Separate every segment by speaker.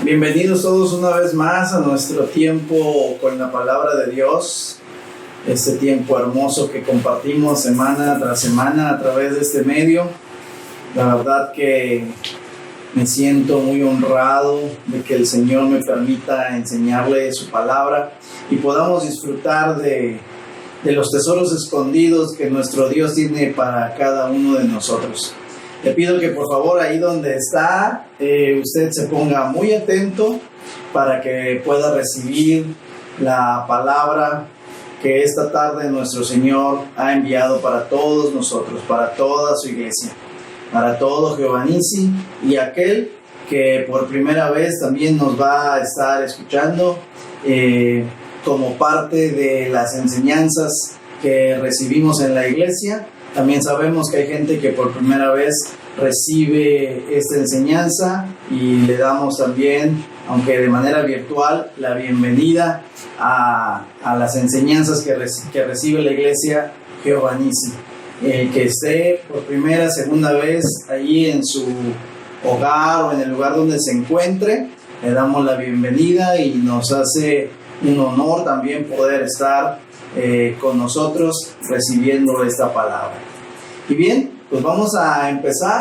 Speaker 1: Bienvenidos todos una vez más a nuestro tiempo con la palabra de Dios, este tiempo hermoso que compartimos semana tras semana a través de este medio. La verdad que me siento muy honrado de que el Señor me permita enseñarle su palabra y podamos disfrutar de los tesoros escondidos que nuestro Dios tiene para cada uno de nosotros. Le pido que por favor ahí donde está, usted se ponga muy atento para que pueda recibir la palabra que esta tarde nuestro Señor ha enviado para todos nosotros, para toda su iglesia, para todo Jehová Nissi y aquel que por primera vez también nos va a estar escuchando como parte de las enseñanzas que recibimos en la iglesia. También sabemos que hay gente que por primera vez recibe esta enseñanza y le damos también, aunque de manera virtual, la bienvenida a las enseñanzas que recibe la iglesia Jehová Nissi. Que esté por primera, segunda vez allí en su hogar o en el lugar donde se encuentre, le damos la bienvenida y nos hace un honor también poder estar con nosotros recibiendo esta palabra. Y bien, pues vamos a empezar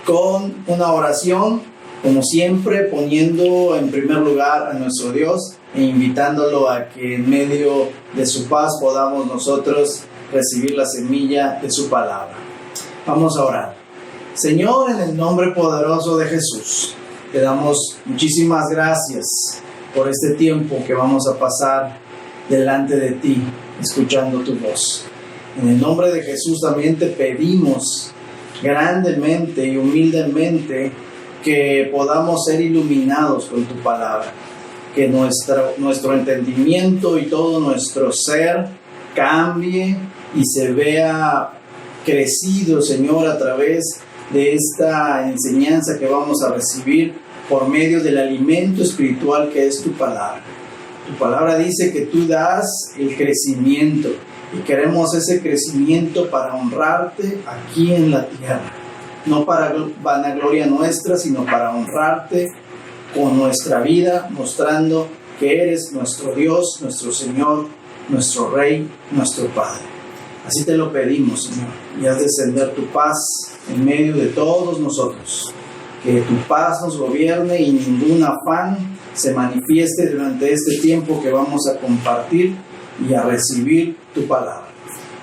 Speaker 1: con una oración, como siempre, poniendo en primer lugar a nuestro Dios e invitándolo a que en medio de su paz podamos nosotros recibir la semilla de su palabra. Vamos a orar. Señor, en el nombre poderoso de Jesús, te damos muchísimas gracias por este tiempo que vamos a pasar delante de ti, escuchando tu voz. En el nombre de Jesús también te pedimos grandemente y humildemente que podamos ser iluminados con tu palabra, que nuestro entendimiento y todo nuestro ser cambie y se vea crecido, Señor, a través de esta enseñanza que vamos a recibir por medio del alimento espiritual que es tu palabra. Tu palabra dice que tú das el crecimiento y queremos ese crecimiento para honrarte aquí en la tierra, no para vanagloria nuestra, sino para honrarte con nuestra vida, mostrando que eres nuestro Dios, nuestro Señor, nuestro Rey, nuestro Padre. Así te lo pedimos, Señor, y haz descender tu paz en medio de todos nosotros. Que tu paz nos gobierne y ningún afán se manifieste durante este tiempo que vamos a compartir y a recibir tu palabra.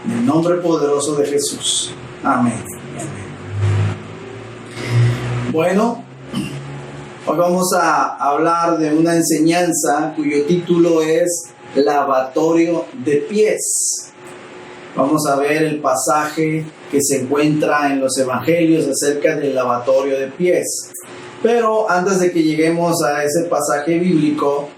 Speaker 1: En el nombre poderoso de Jesús. Amén. Amén. Bueno, hoy vamos a hablar de una enseñanza cuyo título es Lavatorio de pies. Vamos a ver el pasaje que se encuentra en los evangelios acerca del lavatorio de pies. Pero antes de que lleguemos a ese pasaje bíblico,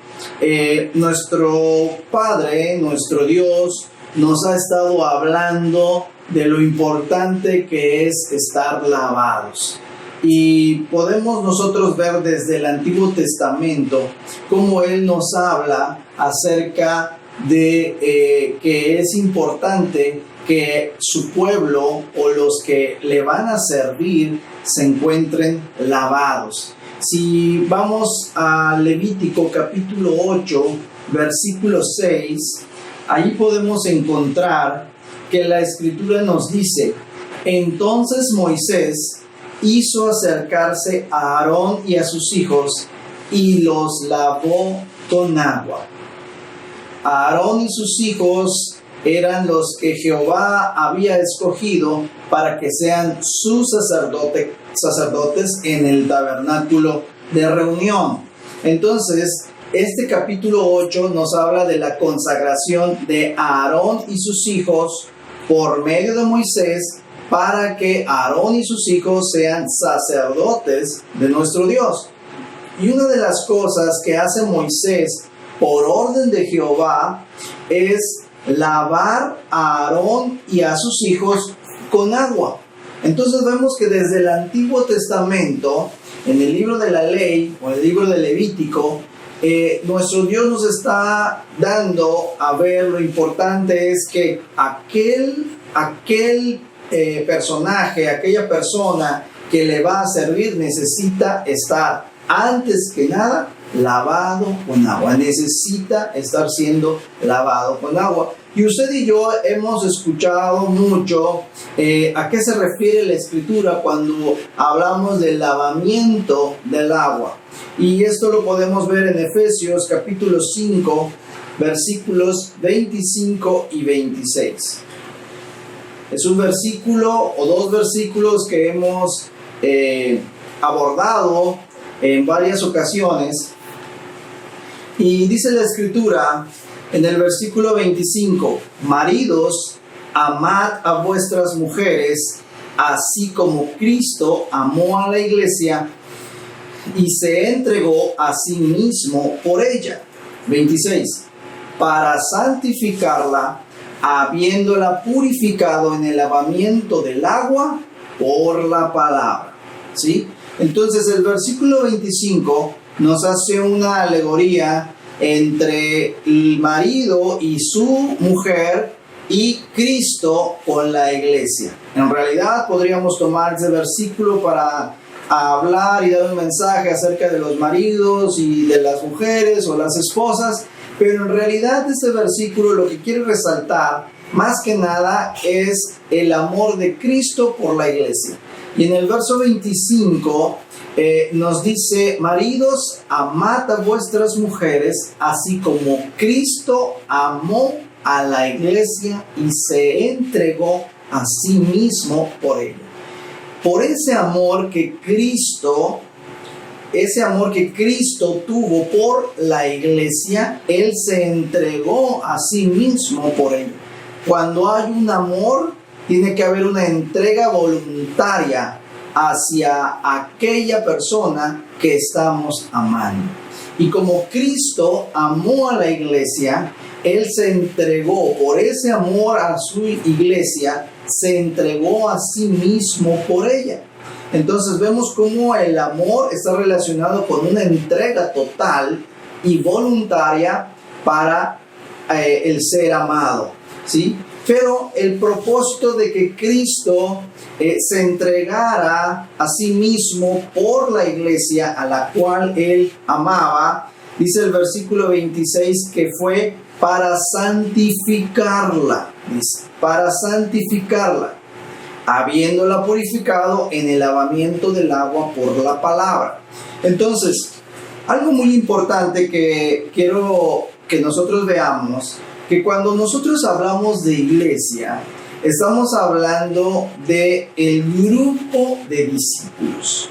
Speaker 1: nuestro Padre, nuestro Dios, nos ha estado hablando de lo importante que es estar lavados. Y podemos nosotros ver desde el Antiguo Testamento cómo Él nos habla acerca de que es importante que su pueblo o los que le van a servir se encuentren lavados. Si vamos a Levítico capítulo 8, versículo 6, ahí podemos encontrar que la Escritura nos dice: entonces Moisés hizo acercarse a Aarón y a sus hijos y los lavó con agua. Aarón y sus hijos eran los que Jehová había escogido para que sean sus sacerdotes en el tabernáculo de reunión. Entonces, este capítulo 8 nos habla de la consagración de Aarón y sus hijos por medio de Moisés para que Aarón y sus hijos sean sacerdotes de nuestro Dios. Y una de las cosas que hace Moisés por orden de Jehová es lavar a Aarón y a sus hijos con agua. Entonces vemos que desde el Antiguo Testamento, en el libro de la ley o el libro de Levítico, nuestro Dios nos está dando a ver lo importante es que aquel personaje, aquella persona que le va a servir necesita estar antes que nada lavado con agua, necesita estar siendo lavado con agua. Y usted y yo hemos escuchado mucho a qué se refiere la Escritura cuando hablamos del lavamiento del agua. Y esto lo podemos ver en Efesios capítulo 5, versículos 25 y 26. Es un versículo o dos versículos que hemos abordado en varias ocasiones. Y dice la Escritura en el versículo 25: maridos, amad a vuestras mujeres, así como Cristo amó a la iglesia y se entregó a sí mismo por ella. 26. Para santificarla, habiéndola purificado en el lavamiento del agua por la palabra. ¿Sí? Entonces el versículo 25 nos hace una alegoría entre el marido y su mujer y Cristo con la iglesia. En realidad podríamos tomar ese versículo para hablar y dar un mensaje acerca de los maridos y de las mujeres o las esposas, pero en realidad este versículo lo que quiere resaltar más que nada es el amor de Cristo por la iglesia. Y en el verso 25 nos dice: maridos, amad a vuestras mujeres, así como Cristo amó a la iglesia y se entregó a sí mismo por ella. Por ese amor que Cristo tuvo por la iglesia, Él se entregó a sí mismo por ella. Cuando hay un amor, tiene que haber una entrega voluntaria hacia aquella persona que estamos amando. Y como Cristo amó a la iglesia, Él se entregó, por ese amor a su iglesia, se entregó a sí mismo por ella. Entonces vemos cómo el amor está relacionado con una entrega total y voluntaria para el ser amado, ¿sí? Pero el propósito de que Cristo se entregara a sí mismo por la iglesia a la cual Él amaba, dice el versículo 26 que fue para santificarla, dice, para santificarla, habiéndola purificado en el lavamiento del agua por la palabra. Entonces, algo muy importante que quiero que nosotros veamos, que cuando nosotros hablamos de iglesia, estamos hablando de el grupo de discípulos.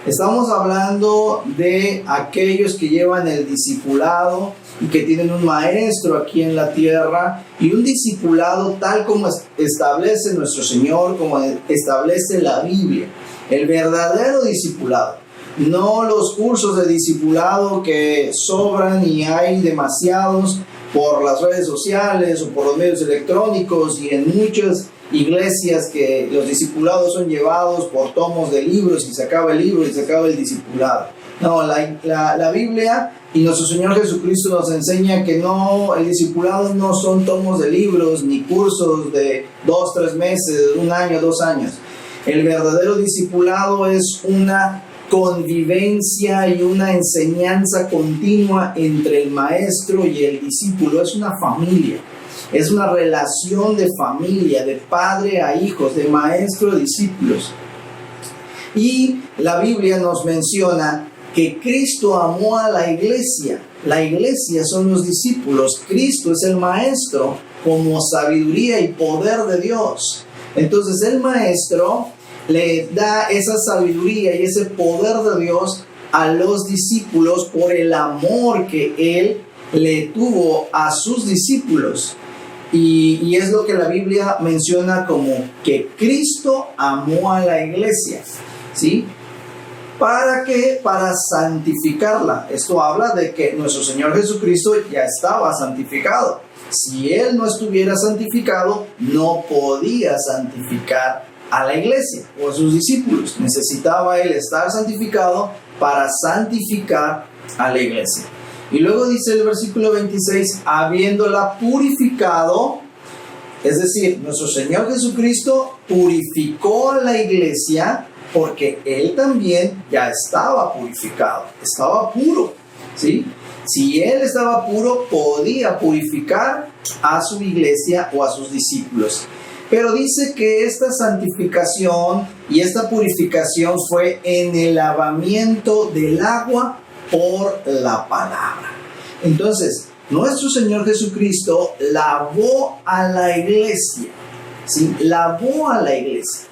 Speaker 1: Estamos hablando de aquellos que llevan el discipulado y que tienen un maestro aquí en la tierra, y un discipulado tal como establece nuestro Señor, como establece la Biblia. El verdadero discipulado. No los cursos de discipulado que sobran y hay demasiados por las redes sociales o por los medios electrónicos, y en muchas iglesias que los discipulados son llevados por tomos de libros y se acaba el libro y se acaba el discipulado. No, la Biblia y nuestro Señor Jesucristo nos enseña que no, el discipulado no son tomos de libros ni cursos de 2, 3 meses, 1 año, 2 años. El verdadero discipulado es una convivencia y una enseñanza continua entre el maestro y el discípulo. Es una familia, es una relación de familia, de padre a hijos, de maestro a discípulos. Y la Biblia nos menciona que Cristo amó a la iglesia. La iglesia son los discípulos, Cristo es el maestro como sabiduría y poder de Dios. Entonces el maestro le da esa sabiduría y ese poder de Dios a los discípulos por el amor que Él le tuvo a sus discípulos. Y es lo que la Biblia menciona como que Cristo amó a la iglesia, ¿sí? ¿Para qué? Para santificarla. Esto habla de que nuestro Señor Jesucristo ya estaba santificado. Si Él no estuviera santificado, no podía santificar a la iglesia o a sus discípulos. Necesitaba Él estar santificado para santificar a la iglesia. Y luego dice el versículo 26, habiéndola purificado, es decir, nuestro Señor Jesucristo purificó a la iglesia porque Él también ya estaba purificado, estaba puro. ¿sí? Si Él estaba puro, podía purificar a su iglesia o a sus discípulos. Pero dice que esta santificación y esta purificación fue en el lavamiento del agua por la palabra. Entonces, nuestro Señor Jesucristo lavó a la iglesia, ¿sí? Lavó a la iglesia.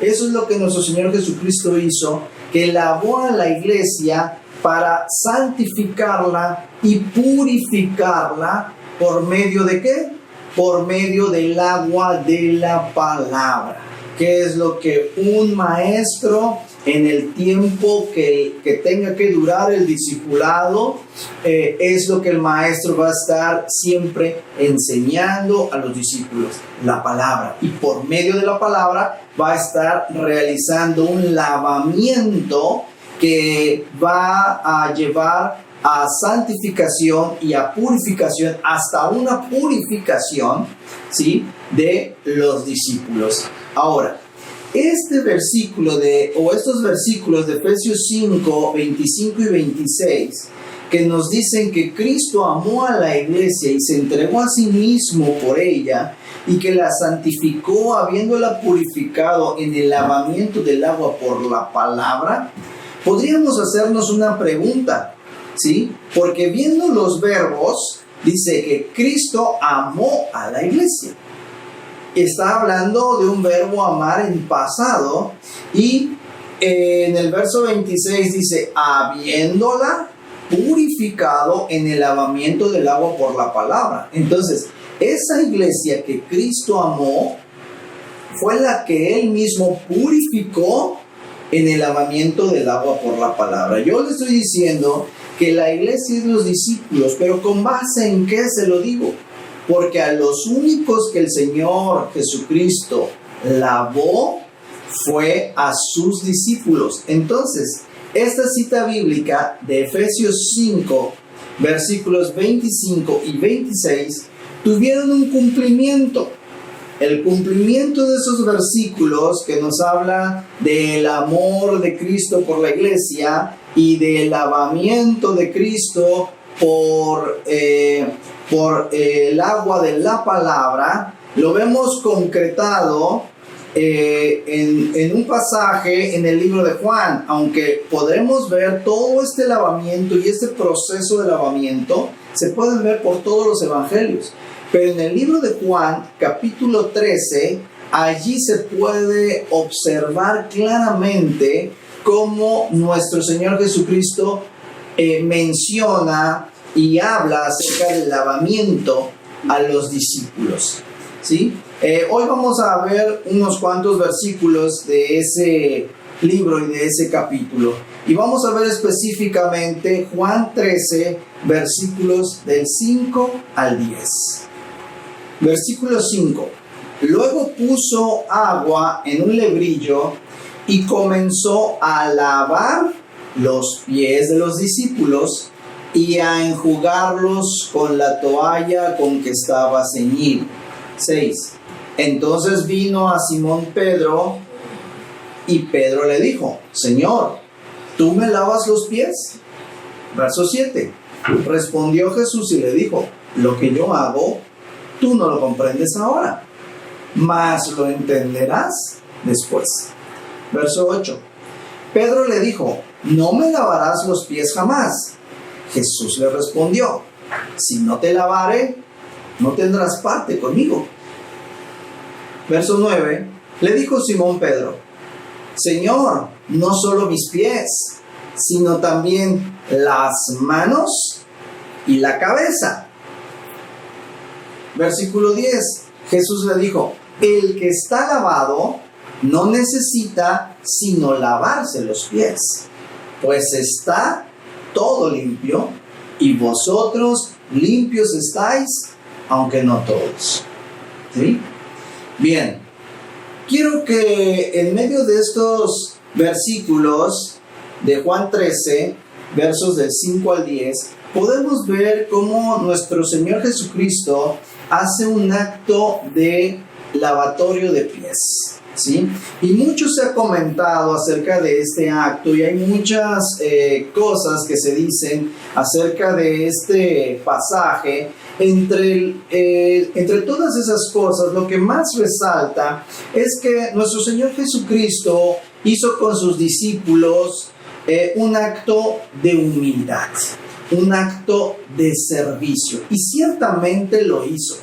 Speaker 1: Eso es lo que nuestro Señor Jesucristo hizo, que lavó a la iglesia para santificarla y purificarla ¿por medio de qué? Por medio del agua de la palabra, que es lo que un maestro en el tiempo que tenga que durar el discipulado, es lo que el maestro va a estar siempre enseñando a los discípulos, la palabra. Y por medio de la palabra va a estar realizando un lavamiento que va a llevar a santificación y a purificación, hasta una purificación, ¿sí?, de los discípulos. Ahora, este versículo estos versículos de Efesios 5, 25 y 26, que nos dicen que Cristo amó a la iglesia y se entregó a sí mismo por ella, y que la santificó habiéndola purificado en el lavamiento del agua por la palabra, podríamos hacernos una pregunta, ¿sí? Porque viendo los verbos, dice que Cristo amó a la iglesia. Está hablando de un verbo amar en pasado, y en el verso 26 dice, habiéndola purificado en el lavamiento del agua por la palabra. Entonces, esa iglesia que Cristo amó fue la que Él mismo purificó en el lavamiento del agua por la palabra. Yo le estoy diciendo que la iglesia es los discípulos, pero ¿con base en qué se lo digo? Porque a los únicos que el Señor Jesucristo lavó fue a sus discípulos. Entonces, esta cita bíblica de Efesios 5, versículos 25 y 26, tuvieron un cumplimiento. El cumplimiento de esos versículos que nos habla del amor de Cristo por la iglesia y del lavamiento de Cristo por el agua de la palabra, lo vemos concretado en un pasaje en el libro de Juan. Aunque podremos ver todo este lavamiento y este proceso de lavamiento, se puede ver por todos los evangelios. Pero en el libro de Juan, capítulo 13, allí se puede observar claramente cómo nuestro Señor Jesucristo menciona y habla acerca del lavamiento a los discípulos, ¿sí? Hoy vamos a ver unos cuantos versículos de ese libro y de ese capítulo. Y vamos a ver específicamente Juan 13, versículos del 5 al 10. Versículo 5. Luego puso agua en un lebrillo y comenzó a lavar los pies de los discípulos y a enjugarlos con la toalla con que estaba ceñido. 6. Entonces vino a Simón Pedro, y Pedro le dijo, Señor, ¿tú me lavas los pies? Verso 7. Respondió Jesús y le dijo, lo que yo hago, tú no lo comprendes ahora, mas lo entenderás después. Verso 8. Pedro le dijo, no me lavarás los pies jamás. Jesús le respondió, si no te lavare, no tendrás parte conmigo. Verso 9. Le dijo Simón Pedro, Señor, no solo mis pies, sino también las manos y la cabeza. Versículo 10. Jesús le dijo, el que está lavado no necesita sino lavarse los pies, pues está todo limpio, y vosotros limpios estáis, aunque no todos. ¿Sí? Bien, quiero que en medio de estos versículos de Juan 13, versos del 5 al 10, podemos ver cómo nuestro Señor Jesucristo hace un acto de lavatorio de pies, ¿sí? Y mucho se ha comentado acerca de este acto y hay muchas cosas que se dicen acerca de este pasaje. Entre todas esas cosas, lo que más resalta es que nuestro Señor Jesucristo hizo con sus discípulos un acto de humildad, un acto de servicio, y ciertamente lo hizo.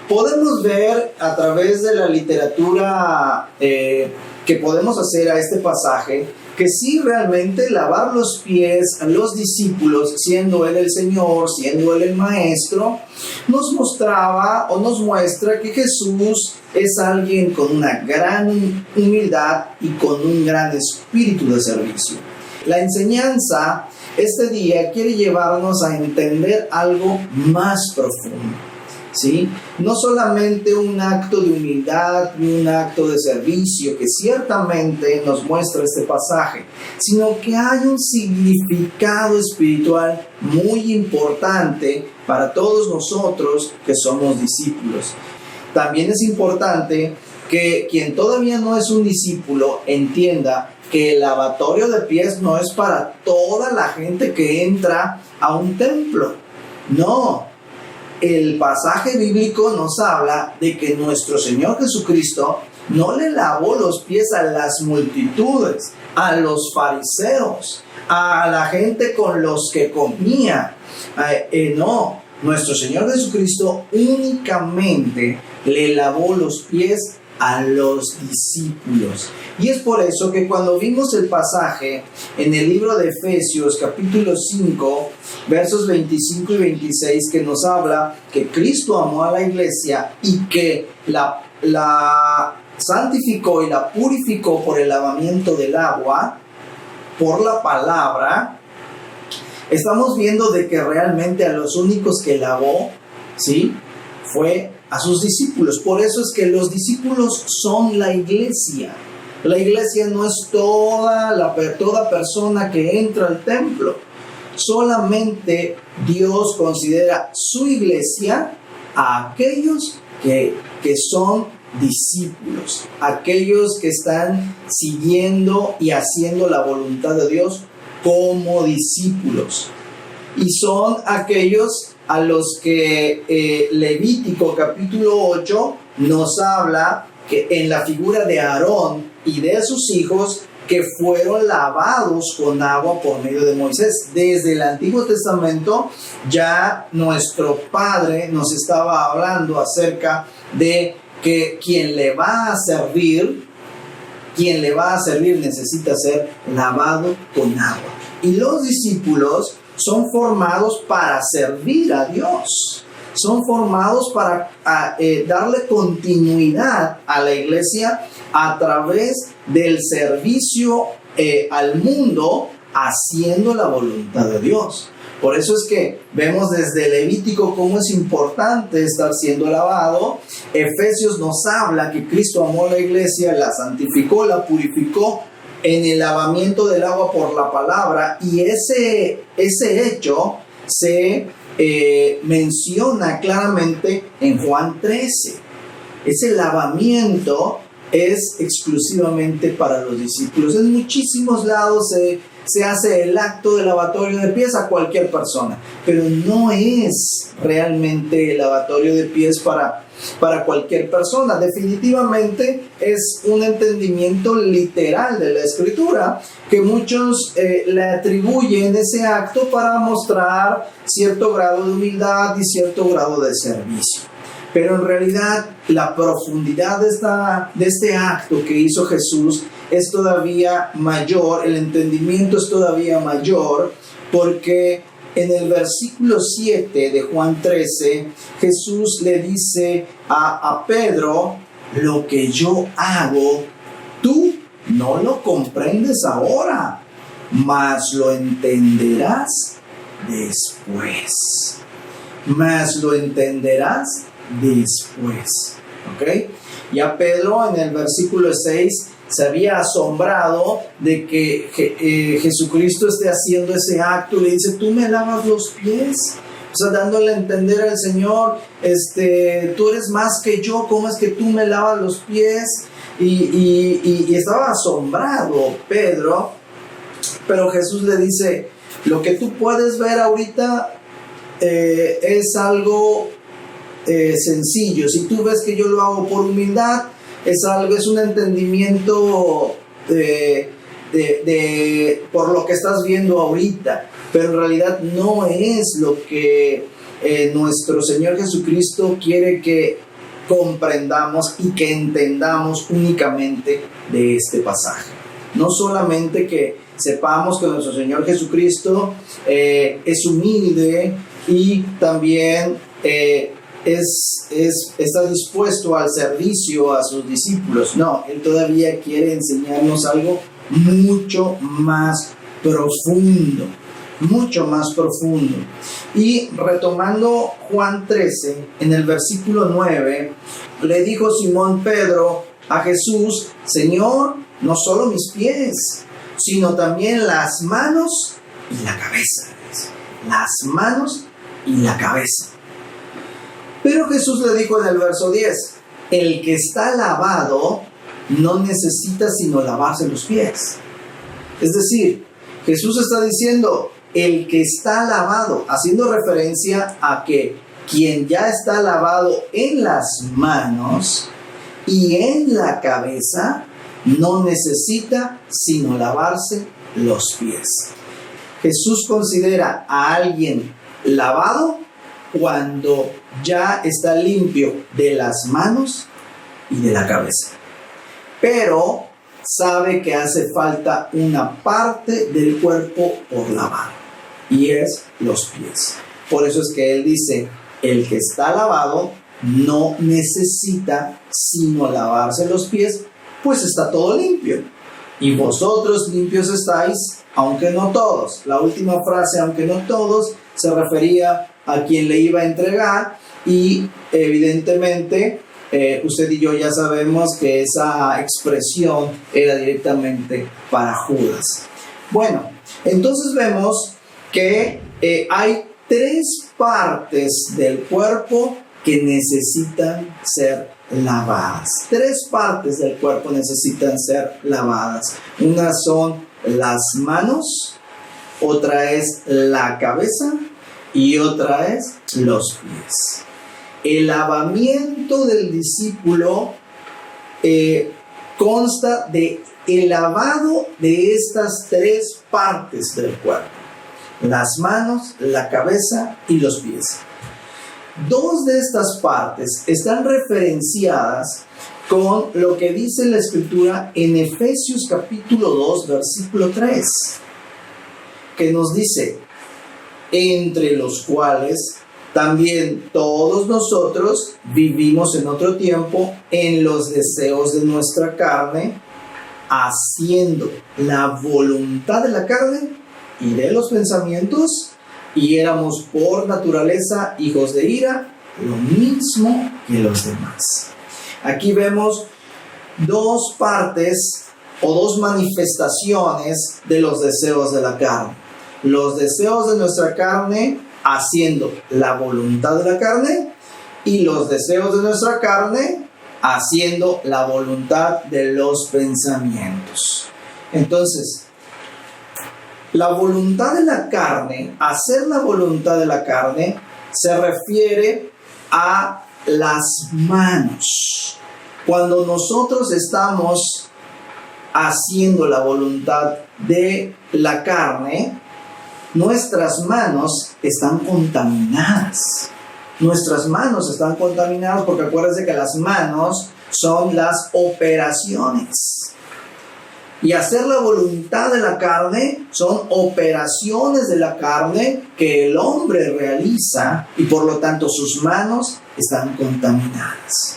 Speaker 1: Podemos ver a través de la literatura que podemos hacer a este pasaje que sí, realmente lavar los pies a los discípulos, siendo Él el Señor, siendo Él el Maestro, nos mostraba o nos muestra que Jesús es alguien con una gran humildad y con un gran espíritu de servicio. La enseñanza este día quiere llevarnos a entender algo más profundo, ¿sí? No solamente un acto de humildad ni un acto de servicio que ciertamente nos muestra este pasaje, sino que hay un significado espiritual muy importante para todos nosotros que somos discípulos. También es importante que quien todavía no es un discípulo entienda que el lavatorio de pies no es para toda la gente que entra a un templo. No. El pasaje bíblico nos habla de que nuestro Señor Jesucristo no le lavó los pies a las multitudes, a los fariseos, a la gente con los que comía. No, nuestro Señor Jesucristo únicamente le lavó los pies a los discípulos. Y es por eso que cuando vimos el pasaje en el libro de Efesios capítulo 5 versos 25 y 26 que nos habla que Cristo amó a la iglesia y que la santificó y la purificó por el lavamiento del agua, por la palabra, estamos viendo de que realmente a los únicos que lavó, ¿sí?, fue a sus discípulos. Por eso es que los discípulos son la iglesia. La iglesia no es toda persona que entra al templo. Solamente Dios considera su iglesia a aquellos que son discípulos, aquellos que están siguiendo y haciendo la voluntad de Dios como discípulos. Y son aquellos a los que Levítico capítulo 8 nos habla que en la figura de Aarón y de sus hijos que fueron lavados con agua por medio de Moisés. Desde el Antiguo Testamento ya nuestro Padre nos estaba hablando acerca de que quien le va a servir necesita ser lavado con agua. Y los discípulos son formados para servir a Dios. Son formados para darle continuidad a la iglesia a través del servicio al mundo, haciendo la voluntad de Dios. Por eso es que vemos desde Levítico cómo es importante estar siendo lavado. Efesios nos habla que Cristo amó a la iglesia, la santificó, la purificó en el lavamiento del agua por la palabra, y ese hecho se menciona claramente en Juan 13. Ese lavamiento es exclusivamente para los discípulos. En muchísimos lados se hace el acto de lavatorio de pies a cualquier persona, pero no es realmente el lavatorio de pies para cualquier persona. Definitivamente es un entendimiento literal de la Escritura que muchos le atribuyen ese acto para mostrar cierto grado de humildad y cierto grado de servicio. Pero en realidad la profundidad de este acto que hizo Jesús es todavía mayor, el entendimiento es todavía mayor, porque en el versículo 7 de Juan 13, Jesús le dice a Pedro: lo que yo hago, tú no lo comprendes ahora, mas lo entenderás después. ¿Ok? Ya Pedro en el versículo 6 se había asombrado de que Jesucristo esté haciendo ese acto. Le dice: ¿tú me lavas los pies? O sea, dándole a entender al Señor, tú eres más que yo, ¿cómo es que tú me lavas los pies? Y estaba asombrado Pedro, pero Jesús le dice, lo que tú puedes ver ahorita es algo sencillo. Si tú ves que yo lo hago por humildad, es un entendimiento por lo que estás viendo ahorita, pero en realidad no es lo que nuestro Señor Jesucristo quiere que comprendamos y que entendamos únicamente de este pasaje. No solamente que sepamos que nuestro Señor Jesucristo es humilde y también está dispuesto al servicio a sus discípulos. No, Él todavía quiere enseñarnos algo mucho más profundo. Mucho más profundo. Y retomando Juan 13, en el versículo 9, le dijo Simón Pedro a Jesús, Señor, no solo mis pies, sino también las manos y la cabeza. Las manos y la cabeza. Pero Jesús le dijo en el verso 10, el que está lavado no necesita sino lavarse los pies. Es decir, Jesús está diciendo, el que está lavado, haciendo referencia a que quien ya está lavado en las manos y en la cabeza, no necesita sino lavarse los pies. Jesús considera a alguien lavado cuando ya está limpio de las manos y de la cabeza. Pero sabe que hace falta una parte del cuerpo por lavar, y es los pies. Por eso es que él dice, el que está lavado no necesita sino lavarse los pies, pues está todo limpio. Y vosotros limpios estáis, aunque no todos. La última frase, aunque no todos, se refería a quien le iba a entregar, y evidentemente usted y yo ya sabemos que esa expresión era directamente para Judas. Bueno, entonces vemos que hay tres partes del cuerpo que necesitan ser lavadas. Tres partes del cuerpo necesitan ser lavadas. Una son las manos, otra es la cabeza y otra es los pies. El lavamiento del discípulo consta de el lavado de estas tres partes del cuerpo: las manos, la cabeza y los pies. Dos de estas partes están referenciadas con lo que dice la Escritura en Efesios capítulo 2, versículo 3, que nos dice, entre los cuales también todos nosotros vivimos en otro tiempo en los deseos de nuestra carne, haciendo la voluntad de la carne y de los pensamientos, y éramos por naturaleza hijos de ira, lo mismo que los demás. Aquí vemos dos partes o dos manifestaciones de los deseos de la carne. Los deseos de nuestra carne haciendo la voluntad de la carne, y los deseos de nuestra carne haciendo la voluntad de los pensamientos. Entonces, la voluntad de la carne, hacer la voluntad de la carne, se refiere a las manos. Cuando nosotros estamos haciendo la voluntad de la carne, nuestras manos están contaminadas. Nuestras manos están contaminadas porque acuérdense que las manos son las operaciones. Y hacer la voluntad de la carne son operaciones de la carne que el hombre realiza, y por lo tanto sus manos están contaminadas.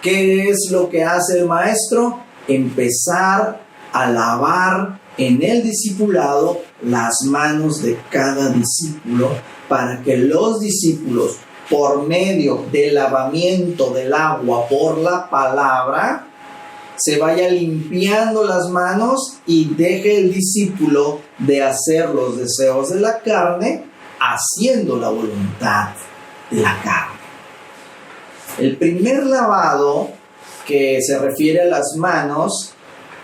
Speaker 1: ¿Qué es lo que hace el maestro? Empezar a lavar en el discipulado las manos de cada discípulo, para que los discípulos, por medio del lavamiento del agua por la palabra, se vaya limpiando las manos y deje el discípulo de hacer los deseos de la carne haciendo la voluntad de la carne. El primer lavado que se refiere a las manos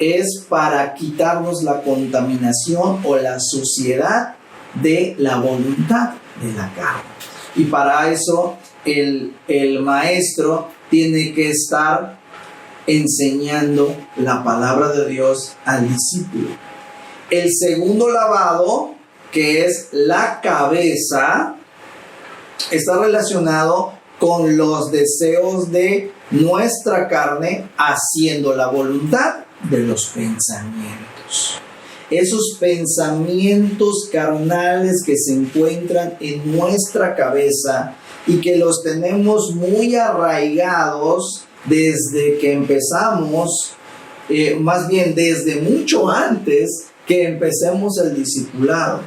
Speaker 1: es para quitarnos la contaminación o la suciedad de la voluntad de la carne. Y para eso el maestro tiene que estar enseñando la palabra de Dios al discípulo. El segundo lavado, que es la cabeza, está relacionado con los deseos de nuestra carne, haciendo la voluntad de los pensamientos. Esos pensamientos carnales que se encuentran en nuestra cabeza y que los tenemos muy arraigados desde que empezamos, más bien desde mucho antes que empecemos el discipulado.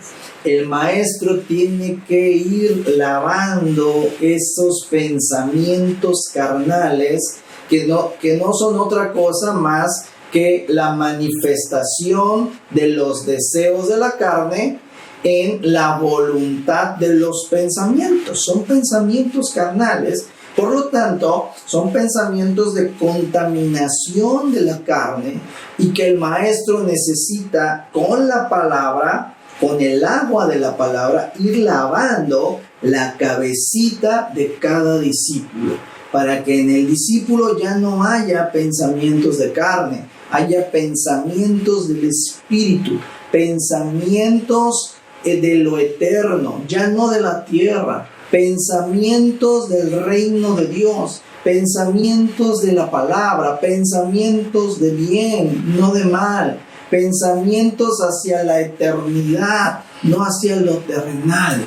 Speaker 1: El maestro tiene que ir lavando esos pensamientos carnales que no son otra cosa más que la manifestación de los deseos de la carne en la voluntad de los pensamientos. Son pensamientos carnales, por lo tanto, son pensamientos de contaminación de la carne y que el maestro necesita con la palabra, con el agua de la palabra, ir lavando la cabecita de cada discípulo, para que en el discípulo ya no haya pensamientos de carne, haya pensamientos del Espíritu, pensamientos de lo eterno, ya no de la tierra, pensamientos del reino de Dios, pensamientos de la palabra, pensamientos de bien, no de mal, pensamientos hacia la eternidad, no hacia lo terrenal.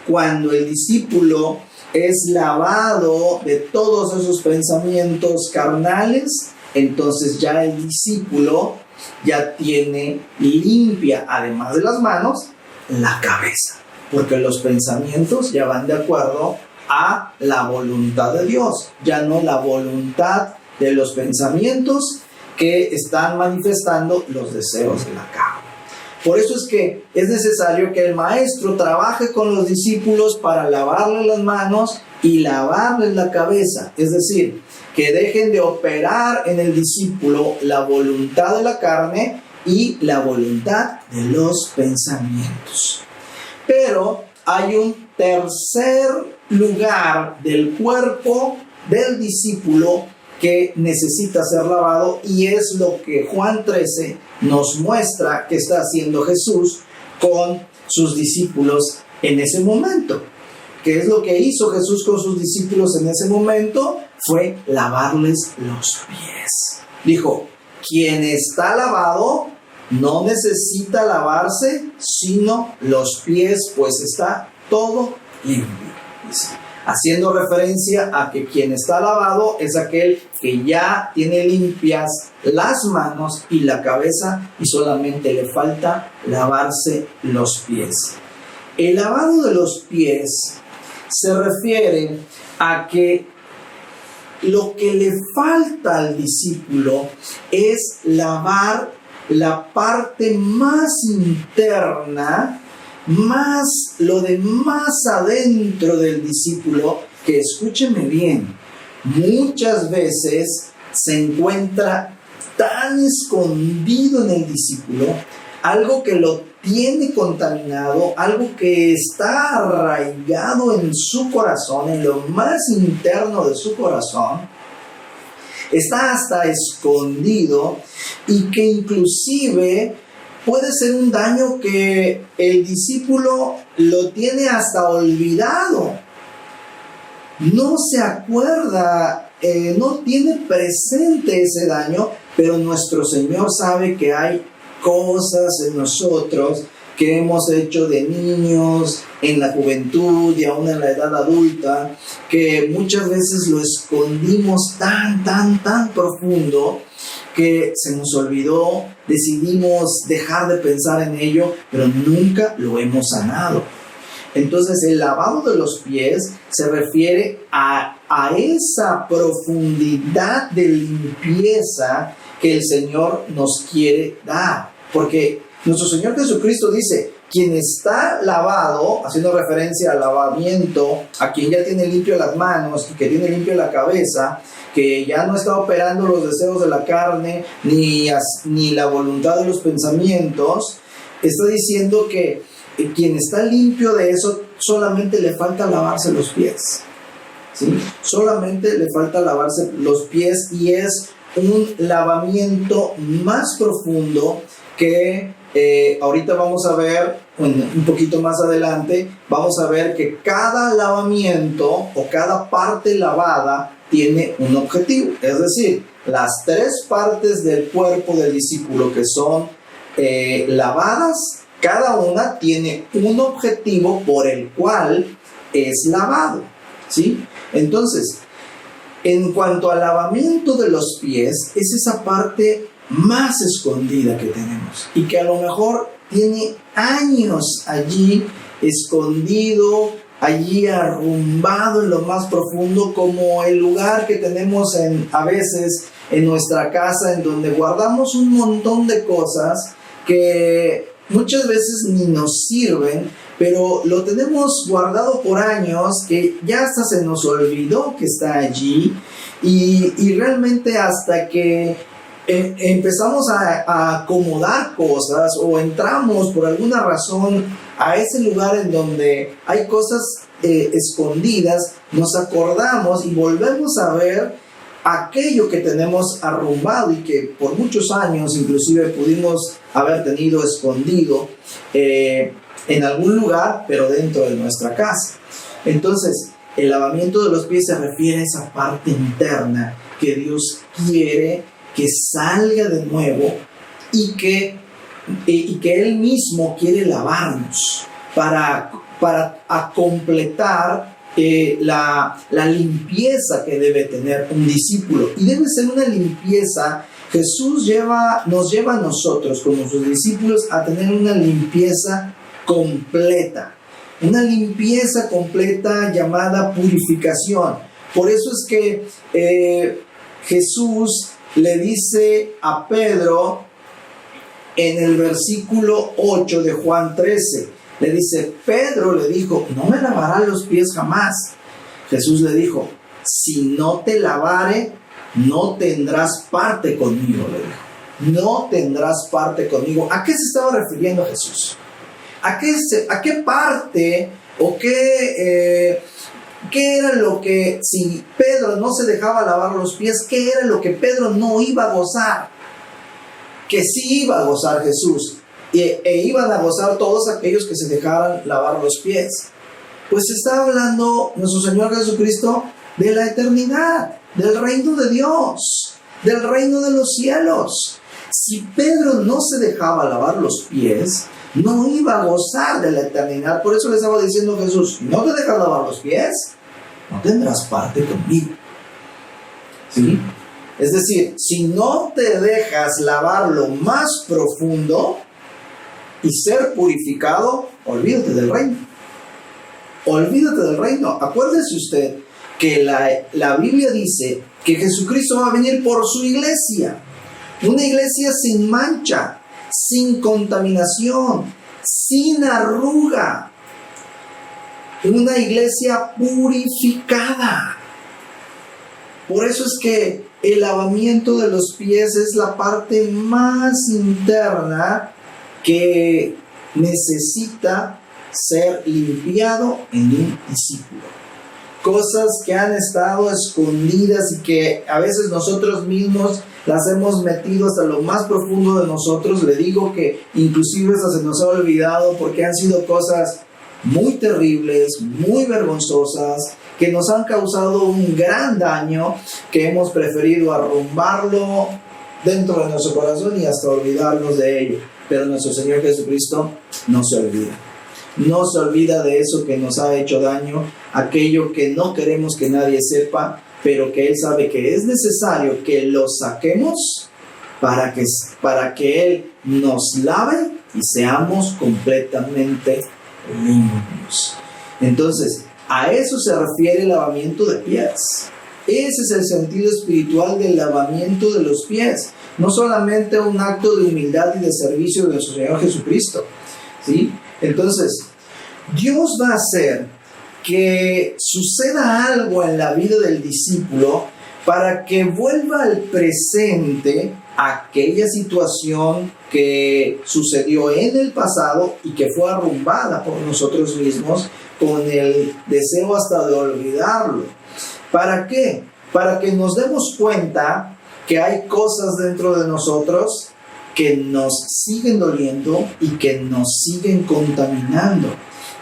Speaker 1: Cuando el discípulo es lavado de todos esos pensamientos carnales, entonces ya el discípulo ya tiene limpia, además de las manos, la cabeza, porque los pensamientos ya van de acuerdo a la voluntad de Dios, ya no la voluntad de los pensamientos que están manifestando los deseos de la carne. Por eso es que es necesario que el maestro trabaje con los discípulos para lavarles las manos y lavarles la cabeza, es decir, que dejen de operar en el discípulo la voluntad de la carne y la voluntad de los pensamientos. Pero hay un tercer lugar del cuerpo del discípulo que necesita ser lavado, y es lo que Juan 13 nos muestra que está haciendo Jesús con sus discípulos en ese momento. ¿Qué es lo que hizo Jesús con sus discípulos en ese momento? Fue lavarles los pies. Dijo, quien está lavado no necesita lavarse sino los pies, pues está todo limpio. Dice, haciendo referencia a que quien está lavado es aquel que ya tiene limpias las manos y la cabeza y solamente le falta lavarse los pies. El lavado de los pies se refiere a que lo que le falta al discípulo es lavar la parte más interna, más lo de más adentro del discípulo, que escúcheme bien, muchas veces se encuentra tan escondido en el discípulo, algo que lo tiene contaminado, algo que está arraigado en su corazón, en lo más interno de su corazón, está hasta escondido, y que inclusive puede ser un daño que el discípulo lo tiene hasta olvidado. No se acuerda, no tiene presente ese daño, pero nuestro Señor sabe que hay cosas en nosotros que hemos hecho de niños, en la juventud y aún en la edad adulta, que muchas veces lo escondimos tan profundo que se nos olvidó, decidimos dejar de pensar en ello, pero nunca lo hemos sanado. Entonces el lavado de los pies se refiere a esa profundidad de limpieza que el Señor nos quiere dar, porque Nuestro Señor Jesucristo dice, quien está lavado, haciendo referencia al lavamiento, a quien ya tiene limpio las manos y que tiene limpio la cabeza, que ya no está operando los deseos de la carne ni la voluntad de los pensamientos, está diciendo que quien está limpio de eso solamente le falta lavarse los pies, ¿sí? Solamente le falta lavarse los pies, y es un lavamiento más profundo que ahorita vamos a ver, un poquito más adelante, vamos a ver que cada lavamiento o cada parte lavada tiene un objetivo. Es decir, las 3 partes del cuerpo del discípulo que son lavadas, cada una tiene un objetivo por el cual es lavado, ¿sí? Entonces, en cuanto al lavamiento de los pies, es esa parte más escondida que tenemos y que a lo mejor tiene años allí escondido, allí arrumbado en lo más profundo, como el lugar que tenemos a veces en nuestra casa, en donde guardamos un montón de cosas que muchas veces ni nos sirven, pero lo tenemos guardado por años, que ya hasta se nos olvidó que está allí, y realmente hasta que empezamos a acomodar cosas o entramos por alguna razón a ese lugar en donde hay cosas escondidas, nos acordamos y volvemos a ver aquello que tenemos arrumbado y que por muchos años inclusive pudimos haber tenido escondido en algún lugar, pero dentro de nuestra casa. Entonces, el lavamiento de los pies se refiere a esa parte interna que Dios quiere que salga de nuevo y que Él mismo quiere lavarnos para completar la limpieza que debe tener un discípulo. Y debe ser una limpieza. Jesús nos lleva a nosotros como sus discípulos a tener una limpieza completa. Una limpieza completa llamada purificación. Por eso es que Jesús le dice a Pedro en el versículo 8 de Juan 13, le dice, Pedro le dijo, no me lavarás los pies jamás. Jesús le dijo, si no te lavare, no tendrás parte conmigo, le dijo. No tendrás parte conmigo. ¿A qué se estaba refiriendo Jesús? ¿A qué parte o qué era lo que, si Pedro no se dejaba lavar los pies, qué era lo que Pedro no iba a gozar? Que sí iba a gozar Jesús, e iban a gozar todos aquellos que se dejaran lavar los pies. Pues está hablando nuestro Señor Jesucristo de la eternidad, del reino de Dios, del reino de los cielos. Si Pedro no se dejaba lavar los pies, no iba a gozar de la eternidad. Por eso le estaba diciendo Jesús, no te dejas lavar los pies, no tendrás parte conmigo. ¿Sí? Es decir, si no te dejas lavar lo más profundo y ser purificado, olvídate del reino. Olvídate del reino. Acuérdese usted que la Biblia dice que Jesucristo va a venir por su iglesia. Una iglesia sin mancha, sin contaminación, sin arruga. Una iglesia purificada. Por eso es que el lavamiento de los pies es la parte más interna que necesita ser limpiado en un discípulo. Cosas que han estado escondidas y que a veces nosotros mismos las hemos metido hasta lo más profundo de nosotros. Le digo que inclusive hasta se nos ha olvidado, porque han sido cosas muy terribles, muy vergonzosas, que nos han causado un gran daño, que hemos preferido arrumbarlo dentro de nuestro corazón y hasta olvidarnos de ello. Pero nuestro Señor Jesucristo no se olvida. No se olvida de eso que nos ha hecho daño, aquello que no queremos que nadie sepa, pero que Él sabe que es necesario que lo saquemos para que Él nos lave y seamos completamente limpios. Entonces, a eso se refiere el lavamiento de pies. Ese es el sentido espiritual del lavamiento de los pies. No solamente un acto de humildad y de servicio de nuestro Señor Jesucristo, ¿sí? Entonces, Dios va a hacer que suceda algo en la vida del discípulo para que vuelva al presente aquella situación que sucedió en el pasado y que fue arrumbada por nosotros mismos con el deseo hasta de olvidarlo. ¿Para qué? Para que nos demos cuenta que hay cosas dentro de nosotros que nos siguen doliendo y que nos siguen contaminando,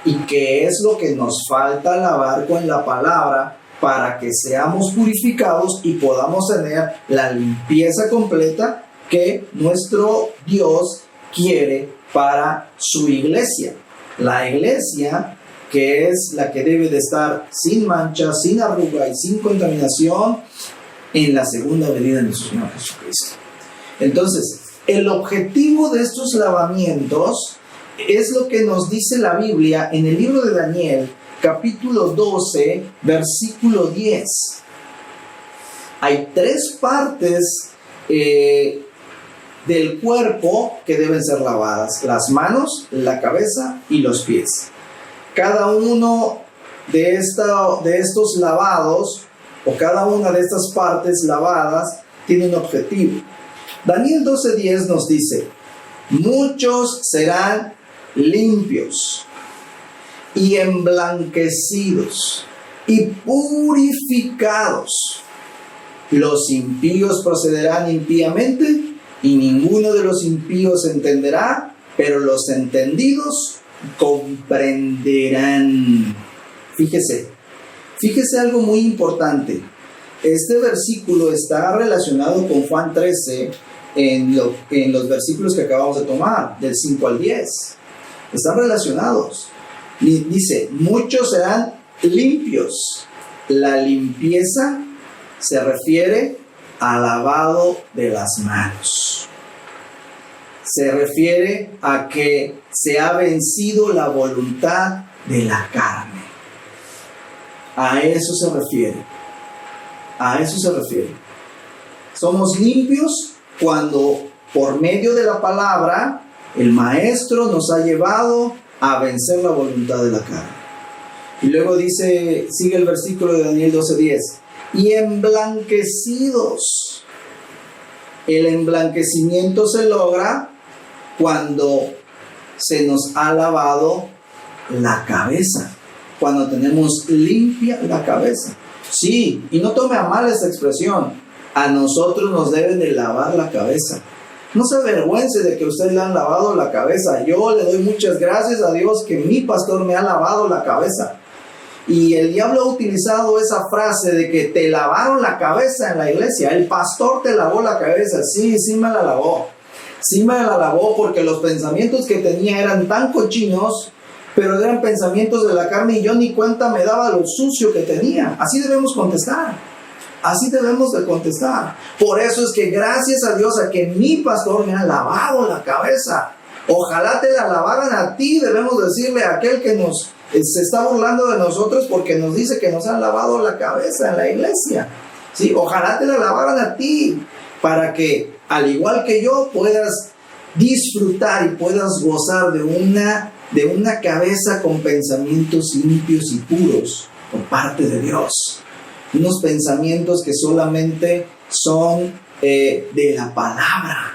Speaker 1: y que es lo que nos falta lavar con la palabra para que seamos purificados y podamos tener la limpieza completa que nuestro Dios quiere para su iglesia. La iglesia, que es la que debe de estar sin mancha, sin arruga y sin contaminación en la segunda venida de nuestro Señor Jesucristo. Entonces, el objetivo de estos lavamientos es lo que nos dice la Biblia en el libro de Daniel, capítulo 12, versículo 10. Hay 3 partes del cuerpo que deben ser lavadas: las manos, la cabeza y los pies. Cada uno de estos lavados, o cada una de estas partes lavadas, tiene un objetivo. Daniel 12:10 nos dice: muchos serán limpios y emblanquecidos y purificados. Los impíos procederán impíamente y ninguno de los impíos entenderá, pero los entendidos comprenderán. Fíjese algo muy importante. Este versículo está relacionado con Juan 13 en los versículos que acabamos de tomar, del 5 al 10. Están relacionados. Dice: muchos serán limpios. La limpieza se refiere al lavado de las manos. Se refiere a que se ha vencido la voluntad de la carne. A eso se refiere. A eso se refiere. Somos limpios cuando, por medio de la palabra, el Maestro nos ha llevado a vencer la voluntad de la carne. Y luego sigue el versículo de Daniel 12:10. Y emblanquecidos. El emblanquecimiento se logra cuando se nos ha lavado la cabeza, cuando tenemos limpia la cabeza. Sí, y no tome a mal esta expresión. A nosotros nos deben de lavar la cabeza. No se avergüence de que usted le han lavado la cabeza. Yo le doy muchas gracias a Dios que mi pastor me ha lavado la cabeza. Y el diablo ha utilizado esa frase de que te lavaron la cabeza en la iglesia. El pastor te lavó la cabeza. Sí, me la lavó. Sí me la lavó, porque los pensamientos que tenía eran tan cochinos, pero eran pensamientos de la carne y yo ni cuenta me daba lo sucio que tenía. Así debemos contestar. Así debemos de contestar. Por eso es que gracias a Dios a que mi pastor me ha lavado la cabeza. Ojalá te la lavaran a ti, debemos decirle a aquel que se está burlando de nosotros porque nos dice que nos han lavado la cabeza en la iglesia. ¿Sí? Ojalá te la lavaran a ti, para que, al igual que yo, puedas disfrutar y puedas gozar de una cabeza con pensamientos limpios y puros por parte de Dios. Unos pensamientos que solamente son de la palabra.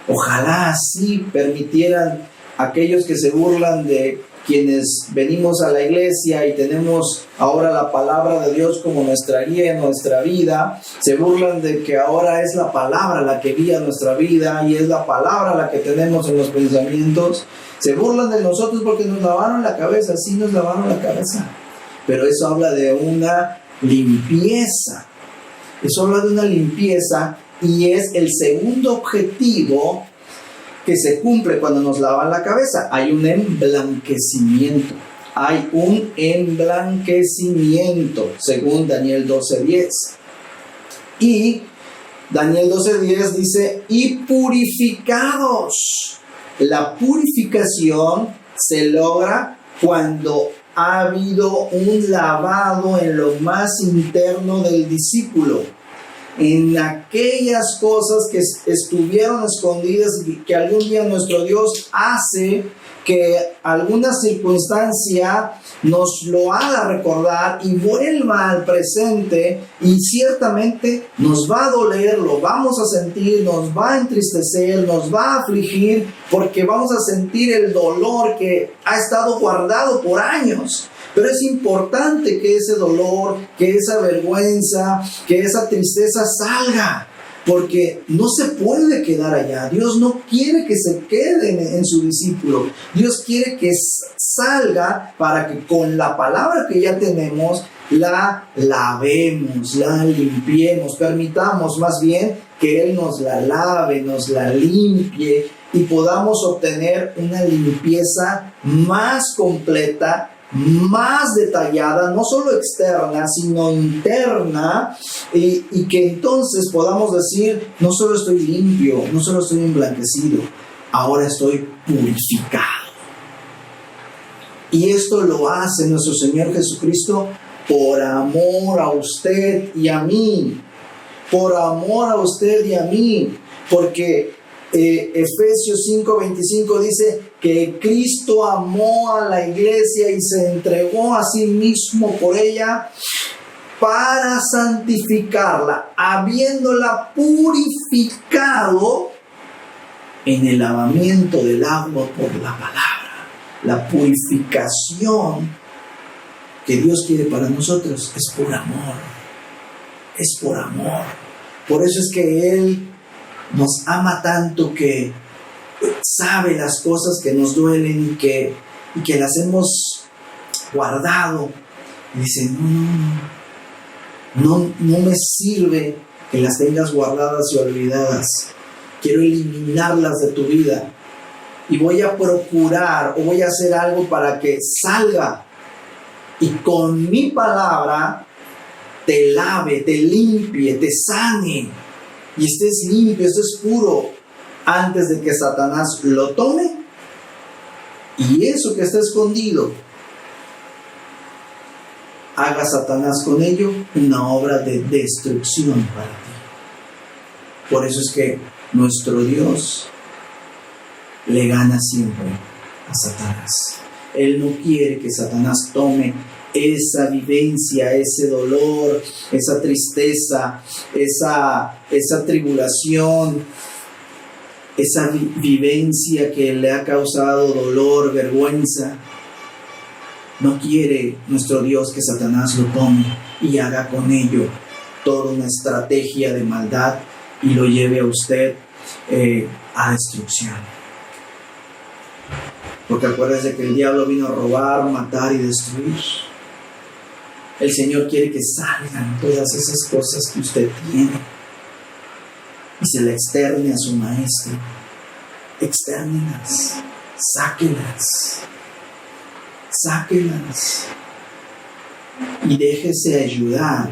Speaker 1: Ojalá así permitieran aquellos que se burlan de quienes venimos a la iglesia y tenemos ahora la palabra de Dios como nuestra guía en nuestra vida, se burlan de que ahora es la palabra la que guía nuestra vida y es la palabra la que tenemos en los pensamientos. Se burlan de nosotros porque nos lavaron la cabeza. Sí, nos lavaron la cabeza, pero eso habla de una limpieza. Eso habla de una limpieza, y es el segundo objetivo que se cumple cuando nos lavan la cabeza. Hay un emblanquecimiento. Hay un emblanquecimiento, según Daniel 12:10. Y Daniel 12:10 dice: y purificados. La purificación se logra cuando ha habido un lavado en lo más interno del discípulo, en aquellas cosas que estuvieron escondidas y que algún día nuestro Dios hace que alguna circunstancia nos lo haga recordar y vuelva al presente, y ciertamente nos va a doler, lo vamos a sentir, nos va a entristecer, nos va a afligir, porque vamos a sentir el dolor que ha estado guardado por años. Pero es importante que ese dolor, que esa vergüenza, que esa tristeza salga, porque no se puede quedar allá. Dios no quiere que se quede en su discípulo. Dios quiere que salga para que con la palabra que ya tenemos la lavemos, la limpiemos, permitamos más bien que Él nos la lave, nos la limpie y podamos obtener una limpieza más completa, más detallada, no solo externa, sino interna, y que entonces podamos decir: no solo estoy limpio, no solo estoy emblanquecido, ahora estoy purificado. Y esto lo hace nuestro Señor Jesucristo por amor a usted y a mí, por amor a usted y a mí, porque Efesios 5:25 dice que Cristo amó a la iglesia y se entregó a sí mismo por ella para santificarla, habiéndola purificado en el lavamiento del agua por la palabra. La purificación que Dios quiere para nosotros es por amor, es por amor. Por eso es que Él nos ama tanto, que sabe las cosas que nos duelen y que las hemos guardado. Y dice: no me sirve que las tengas guardadas y olvidadas. Quiero eliminarlas de tu vida. Y voy a procurar, o voy a hacer algo para que salga. Y con mi palabra te lave, te limpie, te sane. Y estés limpio, estés puro, antes de que Satanás lo tome, y eso que está escondido, haga Satanás con ello una obra de destrucción para ti. Por eso es que nuestro Dios le gana siempre a Satanás. Él no quiere que Satanás tome esa vivencia, ese dolor, esa tristeza, esa tribulación, esa vivencia que le ha causado dolor, vergüenza. No quiere nuestro Dios que Satanás lo tome y haga con ello toda una estrategia de maldad y lo lleve a usted a destrucción. Porque acuérdese que el diablo vino a robar, matar y destruir. El Señor quiere que salgan todas esas cosas que usted tiene y se le externe a su maestro. Extérnelas, sáquelas y déjese ayudar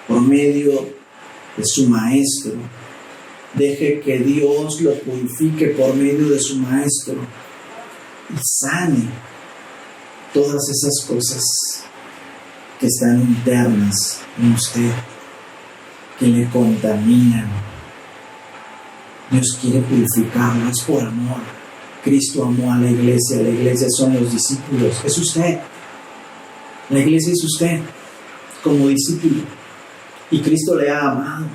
Speaker 1: por medio de su maestro. Deje que Dios lo purifique por medio de su maestro y sane todas esas cosas que están internas en usted, que le contaminan. Dios quiere purificarlo, es por amor. Cristo amó a la iglesia son los discípulos, es usted. La iglesia es usted como discípulo, y Cristo le ha amado.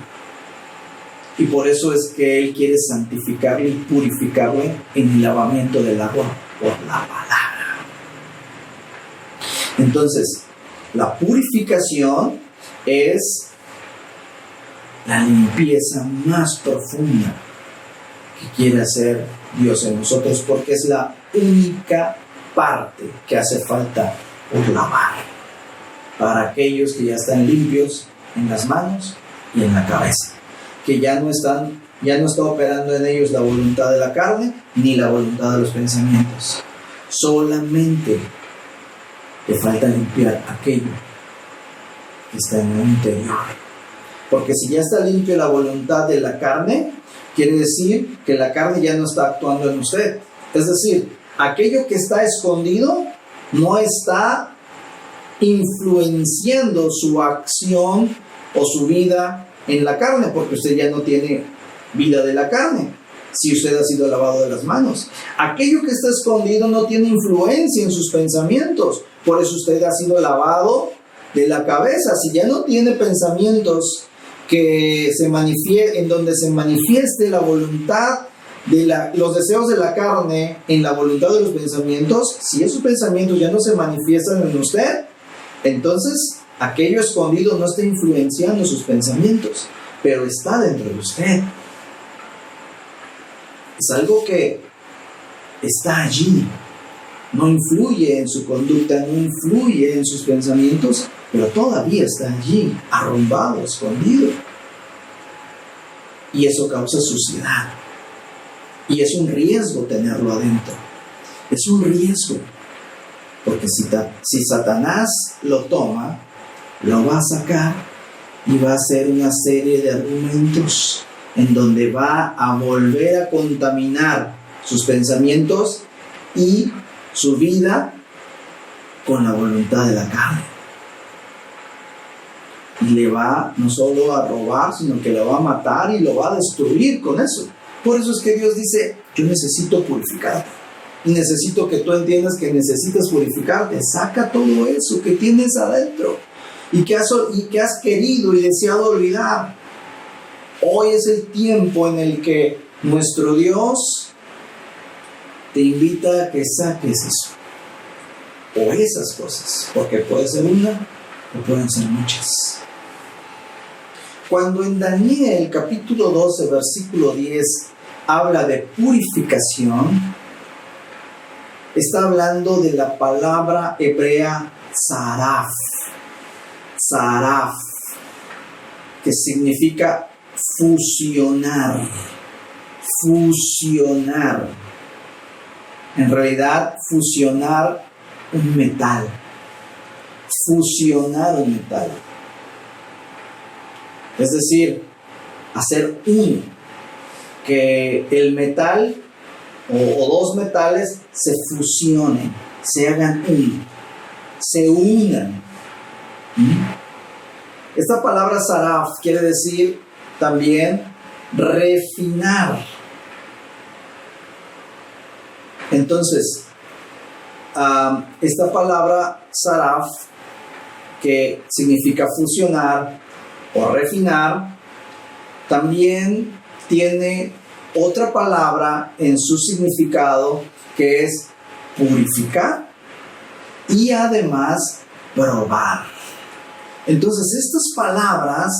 Speaker 1: Y por eso es que Él quiere santificarle y purificarle en el lavamiento del agua por la palabra. Entonces, la purificación es la limpieza más profunda que quiere hacer Dios en nosotros, porque es la única parte que hace falta por lavar para aquellos que ya están limpios en las manos y en la cabeza, que ya no está operando en ellos la voluntad de la carne ni la voluntad de los pensamientos. Solamente le falta limpiar aquello que está en el interior. Porque si ya está limpia la voluntad de la carne, quiere decir que la carne ya no está actuando en usted. Es decir, aquello que está escondido no está influenciando su acción o su vida en la carne, porque usted ya no tiene vida de la carne, si usted ha sido lavado de las manos. Aquello que está escondido no tiene influencia en sus pensamientos, por eso usted ha sido lavado de la cabeza. Si ya no tiene pensamientos que en donde se manifieste la voluntad de los deseos de la carne en la voluntad de los pensamientos, si esos pensamientos ya no se manifiestan en usted, entonces aquello escondido no está influenciando sus pensamientos, pero está dentro de usted. Es algo que está allí, no influye en su conducta, no influye en sus pensamientos, pero todavía está allí, arrumbado, escondido. Y eso causa suciedad. Y es un riesgo tenerlo adentro. Es un riesgo. Porque si Satanás lo toma, lo va a sacar y va a hacer una serie de argumentos en donde va a volver a contaminar sus pensamientos y su vida con la voluntad de la carne. Y le va no solo a robar, sino que lo va a matar y lo va a destruir con eso. Por eso es que Dios dice, yo necesito purificarte. Y necesito que tú entiendas que necesitas purificarte. Saca todo eso que tienes adentro y que has querido y deseado olvidar. Hoy es el tiempo en el que nuestro Dios te invita a que saques eso o esas cosas, porque puede ser una o pueden ser muchas. Cuando en Daniel capítulo 12 versículo 10 habla de purificación, está hablando de la palabra hebrea saraf, que significa fusionar. En realidad, fusionar un metal. Es decir, hacer uno. Que el metal o dos metales se fusionen, se hagan uno, se unan. Esta palabra saraf quiere decir también refinar. Entonces, esta palabra saraf, que significa fusionar o refinar, también tiene otra palabra en su significado que es purificar y además probar. Entonces, estas palabras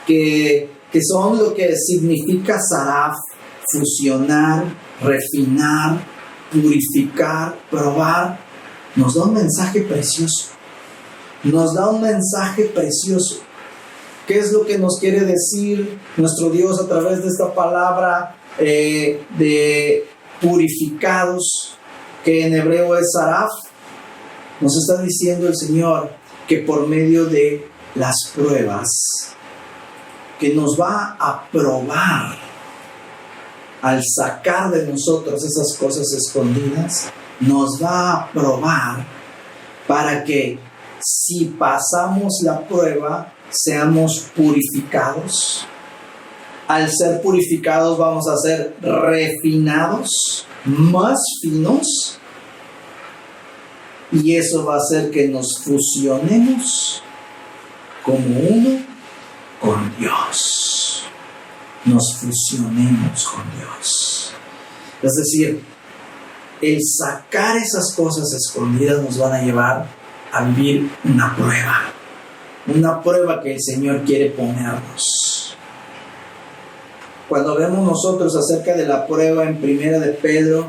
Speaker 1: que son lo que significa saraf, fusionar, refinar, purificar, probar, nos da un mensaje precioso. ¿Qué es lo que nos quiere decir nuestro Dios a través de esta palabra de purificados, que en hebreo es saraf? Nos está diciendo el Señor que por medio de las pruebas, que nos va a probar al sacar de nosotros esas cosas escondidas, nos va a probar para que si pasamos la prueba, seamos purificados. Al ser purificados vamos a ser refinados, más finos, y eso va a hacer que nos fusionemos como uno con Dios. Nos fusionemos con Dios. Es decir, el sacar esas cosas escondidas nos van a llevar a vivir una prueba que el Señor quiere ponernos. Cuando vemos nosotros acerca de la prueba en 1 de Pedro,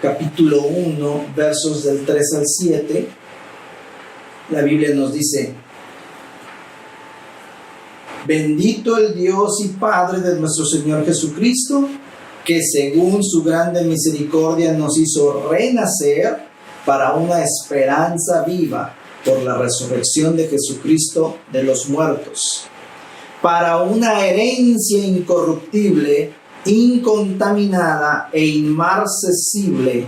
Speaker 1: capítulo 1, versos del 3 al 7, la Biblia nos dice: bendito el Dios y Padre de nuestro Señor Jesucristo, que según su grande misericordia nos hizo renacer para una esperanza viva por la resurrección de Jesucristo de los muertos, para una herencia incorruptible, incontaminada e inmarcesible,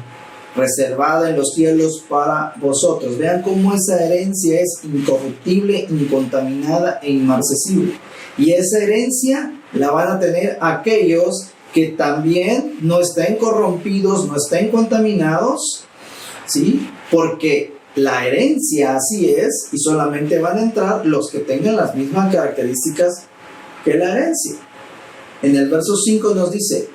Speaker 1: reservada en los cielos para vosotros. Vean cómo esa herencia es incorruptible, incontaminada e inmarcesible. Y esa herencia la van a tener aquellos que también no estén corrompidos, no estén contaminados, ¿sí? Porque la herencia así es, y solamente van a entrar los que tengan las mismas características que la herencia. En el verso 5 nos dice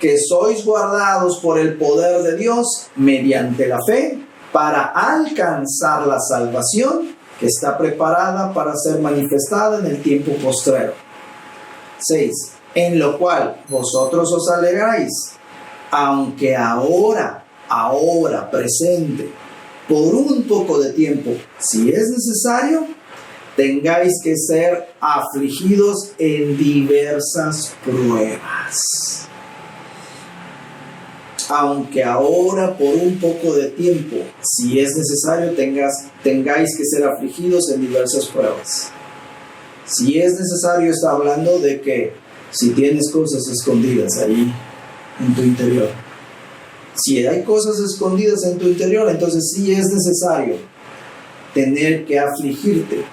Speaker 1: que sois guardados por el poder de Dios mediante la fe para alcanzar la salvación que está preparada para ser manifestada en el tiempo postrero. 6. En lo cual vosotros os alegráis, aunque ahora, presente, por un poco de tiempo, si es necesario, tengáis que ser afligidos en diversas pruebas. Aunque ahora por un poco de tiempo, si es necesario, tengáis que ser afligidos en diversas pruebas. Si es necesario, está hablando de que si tienes cosas escondidas ahí en tu interior, si hay cosas escondidas en tu interior, entonces sí es necesario tener que afligirte.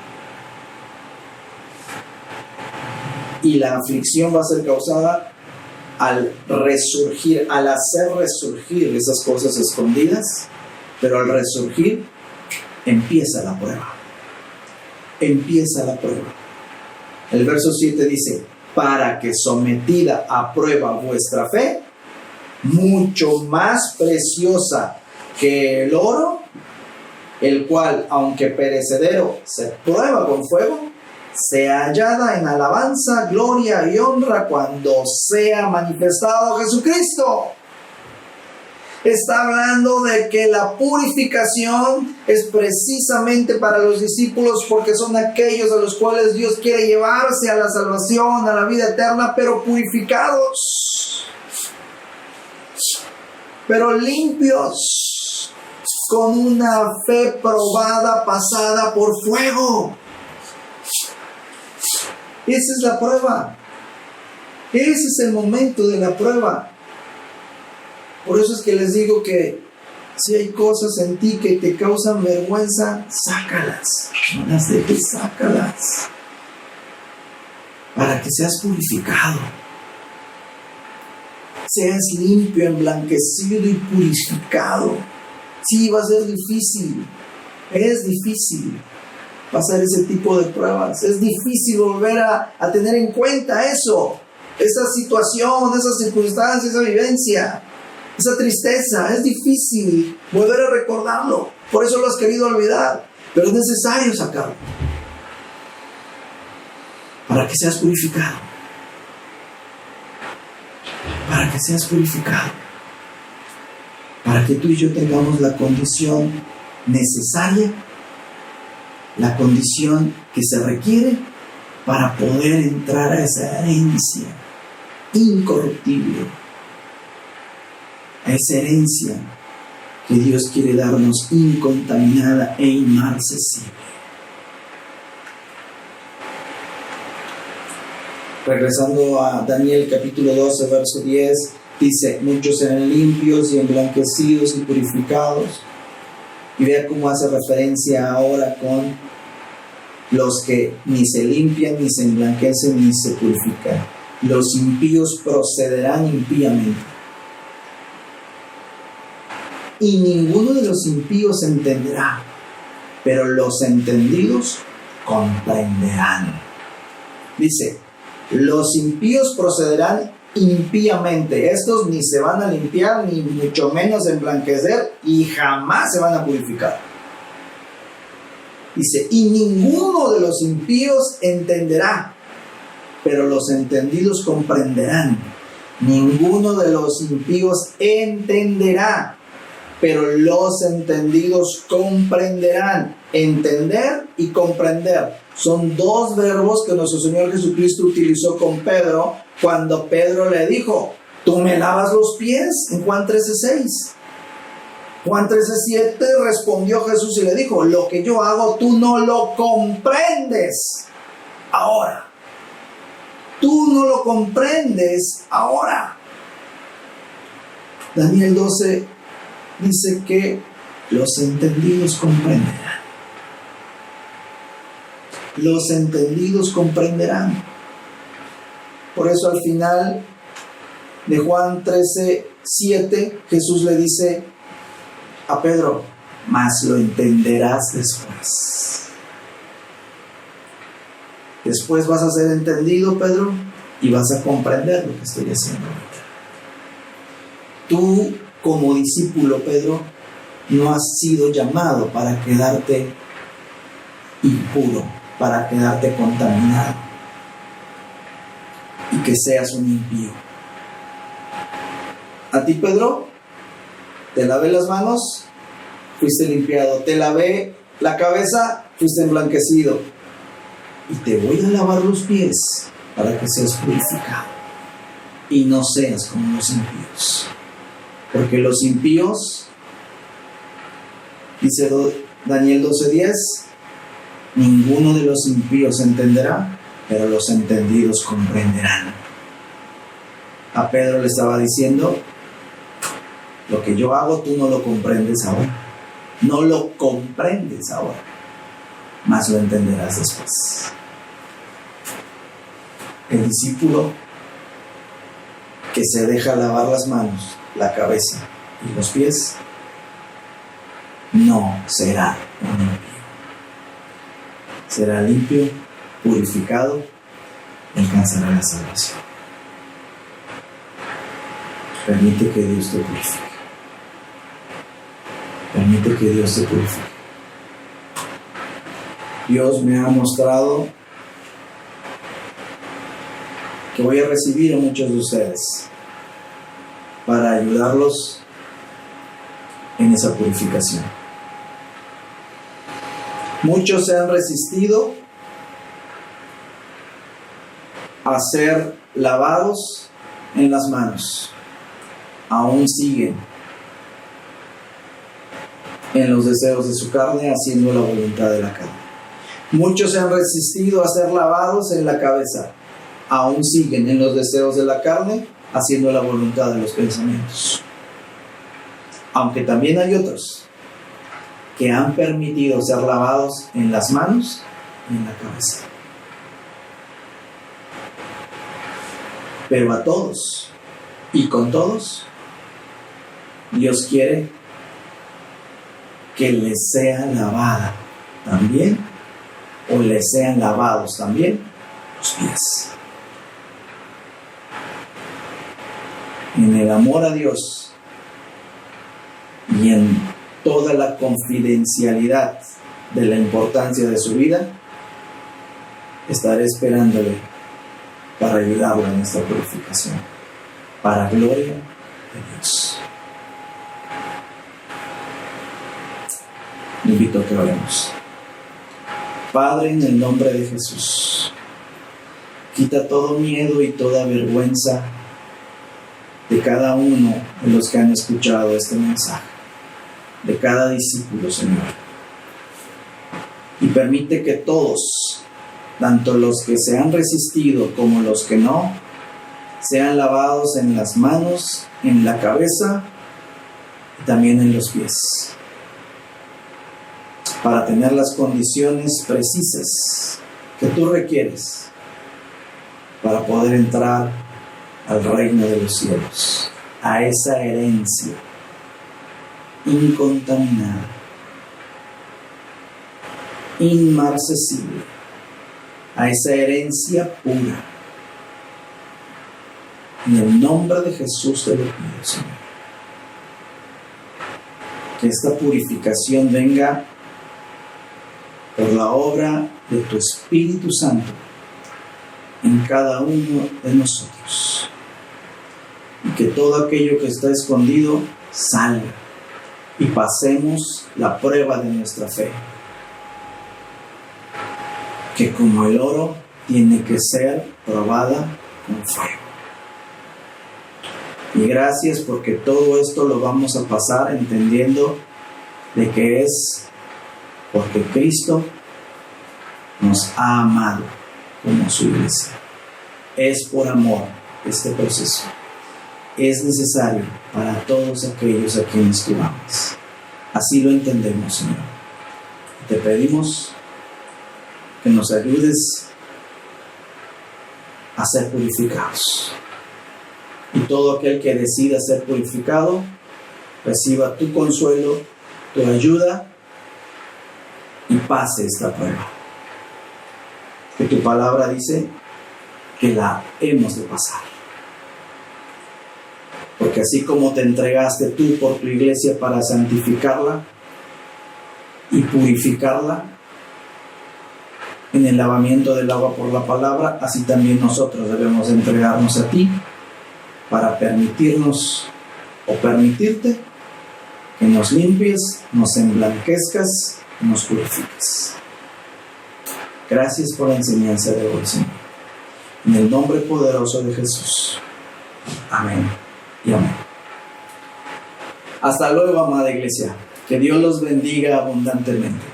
Speaker 1: Y la aflicción va a ser causada al resurgir, al hacer resurgir esas cosas escondidas, pero al resurgir empieza la prueba. Empieza la prueba. El verso 7 dice, para que sometida a prueba vuestra fe, mucho más preciosa que el oro, el cual, aunque perecedero, se prueba con fuego, sea hallada en alabanza, gloria y honra cuando sea manifestado Jesucristo. Está hablando de que la purificación es precisamente para los discípulos, porque son aquellos a los cuales Dios quiere llevarse a la salvación, a la vida eterna, pero purificados, pero limpios, con una fe probada, pasada por fuego. Esa es la prueba. Ese es el momento de la prueba. Por eso es que les digo que si hay cosas en ti que te causan vergüenza, sácalas. No las dejes, sácalas. Para que seas purificado. Seas limpio, emblanquecido y purificado. Sí, va a ser difícil. Es difícil pasar ese tipo de pruebas. Es difícil volver a tener en cuenta eso. Esa situación, esa circunstancia, esa vivencia. Esa tristeza, es difícil volver a recordarlo. Por eso lo has querido olvidar. Pero es necesario sacarlo. Para que seas purificado. Para que seas purificado. Para que tú y yo tengamos la condición necesaria, la condición que se requiere para poder entrar a esa herencia incorruptible, a esa herencia que Dios quiere darnos incontaminada e inmarcesible. Regresando a Daniel capítulo 12, verso 10, dice, muchos serán limpios y emblanquecidos y purificados. Y vea cómo hace referencia ahora con los que ni se limpian, ni se emblanquecen, ni se purifican. Los impíos procederán impíamente. Y ninguno de los impíos entenderá, pero los entendidos comprenderán. Dice, los impíos procederán impíamente. Estos ni se van a limpiar, ni mucho menos emblanquecer, y jamás se van a purificar. Dice, y ninguno de los impíos entenderá, pero los entendidos comprenderán. Ninguno de los impíos entenderá, pero los entendidos comprenderán. Entender y comprender son dos verbos que nuestro Señor Jesucristo utilizó con Pedro cuando Pedro le dijo, ¿tú me lavas los pies? En Juan 13:6. Juan 13:7 respondió Jesús y le dijo, lo que yo hago tú no lo comprendes ahora. Tú no lo comprendes ahora. Daniel 12, dice que los entendidos comprenderán. Los entendidos comprenderán. Por eso al final de Juan 13:7, Jesús le dice a Pedro: mas lo entenderás después. Después vas a ser entendido, Pedro, y vas a comprender lo que estoy haciendo ahorita. Tú, como discípulo, Pedro, no has sido llamado para quedarte impuro, para quedarte contaminado y que seas un impío. A ti, Pedro, te lavé las manos, fuiste limpiado. Te lavé la cabeza, fuiste emblanquecido. Y te voy a lavar los pies para que seas purificado y no seas como los impíos. Porque los impíos, dice Daniel 12:10, ninguno de los impíos entenderá, pero los entendidos comprenderán. A Pedro le estaba diciendo: lo que yo hago tú no lo comprendes ahora, no lo comprendes ahora, mas lo entenderás después. El discípulo que se deja lavar las manos, la cabeza y los pies no será un impío. Será limpio, purificado y alcanzará la salvación. Permite que Dios te purifique. Permite que Dios te purifique. Dios me ha mostrado que voy a recibir a muchos de ustedes para ayudarlos en esa purificación. Muchos se han resistido a ser lavados en las manos. Aún siguen en los deseos de su carne, haciendo la voluntad de la carne. Muchos se han resistido a ser lavados en la cabeza. Aún siguen en los deseos de la carne, haciendo la voluntad de los pensamientos. Aunque también hay otros que han permitido ser lavados en las manos y en la cabeza. Pero a todos y con todos, Dios quiere que les sea lavada también, o les sean lavados también los pies. En el amor a Dios y en toda la confidencialidad de la importancia de su vida, estaré esperándole para ayudarlo en esta purificación, para gloria de Dios. Invito a que oremos. Padre, en el nombre de Jesús, quita todo miedo y toda vergüenza de cada uno de los que han escuchado este mensaje, de cada discípulo, Señor. Y permite que todos, tanto los que se han resistido como los que no, sean lavados en las manos, en la cabeza y también en los pies, para tener las condiciones precisas que tú requieres para poder entrar al reino de los cielos, a esa herencia incontaminada, inmarcesible, a esa herencia pura. En el nombre de Jesús te lo pido, Señor. Que esta purificación venga por la obra de tu Espíritu Santo en cada uno de nosotros. Y que todo aquello que está escondido salga y pasemos la prueba de nuestra fe. Que como el oro tiene que ser probada con fuego. Y gracias porque todo esto lo vamos a pasar entendiendo de que es porque Cristo nos ha amado como su iglesia. Es por amor este proceso. es necesario para todos aquellos a quienes tú amas. Así lo entendemos, Señor. Te pedimos que nos ayudes a ser purificados. Y todo aquel que decida ser purificado, reciba tu consuelo, tu ayuda y pase esta prueba. Que tu palabra dice que la hemos de pasar. Porque así como te entregaste tú por tu iglesia para santificarla y purificarla en el lavamiento del agua por la palabra, así también nosotros debemos entregarnos a ti para permitirnos o permitirte que nos limpies, nos emblanquezcas y nos purifiques. Gracias por la enseñanza de hoy, Señor. En el nombre poderoso de Jesús. Amén y amén. Hasta luego, amada iglesia. Que Dios los bendiga abundantemente.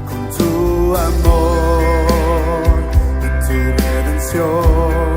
Speaker 2: Con tu amor y tu redención.